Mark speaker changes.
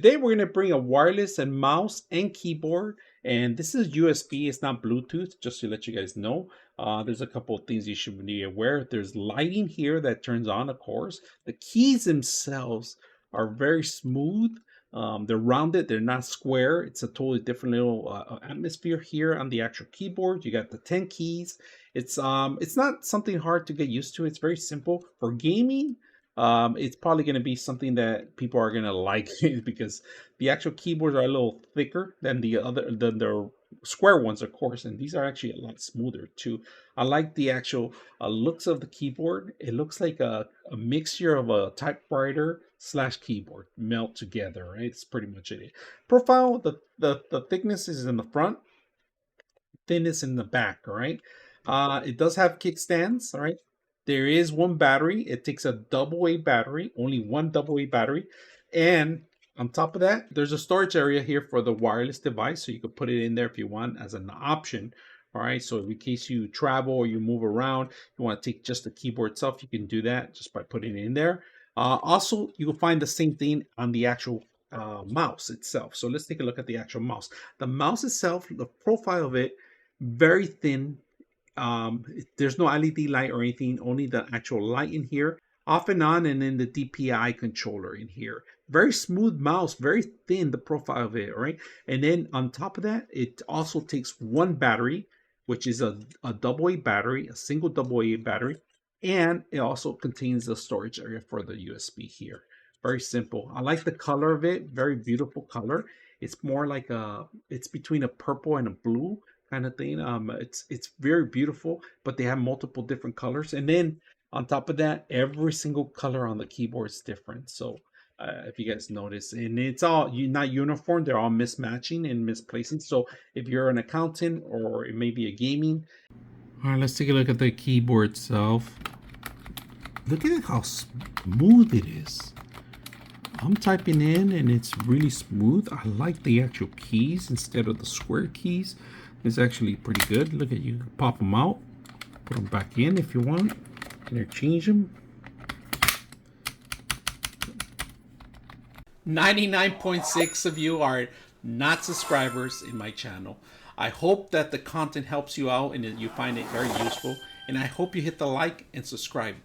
Speaker 1: Today we're going to bring a wireless and mouse and keyboard, and this is USB, it's not Bluetooth, just to let you guys know. There's a couple of things you should be aware. There's lighting here that turns on, of course. The keys themselves are very smooth. They're rounded, they're not square. It's a totally different little atmosphere here on the actual keyboard. You got the 10 keys. It's not something hard to get used to. It's very simple for gaming. It's probably going to be something that people are going to like because the actual keyboards are a little thicker than the square ones, of course, and these are actually a lot smoother too. I like the actual looks of the keyboard. It looks like a mixture of a typewriter slash keyboard melt together, right? It's pretty much it. Profile, the thickness is in the front, thinness in the back, all right? It does have kickstands, all right? There is one battery. It takes a AA battery, only one AA battery. And on top of that, there's a storage area here for the wireless device. So you could put it in there if you want as an option. All right. So in case you travel or you move around, you want to take just the keyboard itself, you can do that just by putting it in there. Also, you will find the same thing on the actual mouse itself. So let's take a look at the actual mouse. The mouse itself, the profile of it, very thin. There's no LED light or anything, only the actual light in here, off and on, and then the DPI controller in here. Very smooth mouse, very thin, the profile of it, right? And then on top of that, it also takes one battery, which is a AA battery, a single AA battery, and it also contains the storage area for the USB here. Very simple. I like the color of it, very beautiful color. It's more like it's between a purple and a blue kind of thing. It's very beautiful, but they have multiple different colors. And then on top of that, every single color on the keyboard is different. So if you guys notice, and it's all not uniform, they're all mismatching and misplacing. So if you're an accountant or it may be a gaming. All right, let's take a look at the keyboard itself. Look at how smooth it is. I'm typing in and it's really smooth. I like the actual keys instead of the square keys. It's actually pretty good. Look at, you can pop them out, put them back in if you want, interchange them. 99.6 of you are not subscribers in my channel. I hope that the content helps you out and that you find it very useful. And I hope you hit the like and subscribe.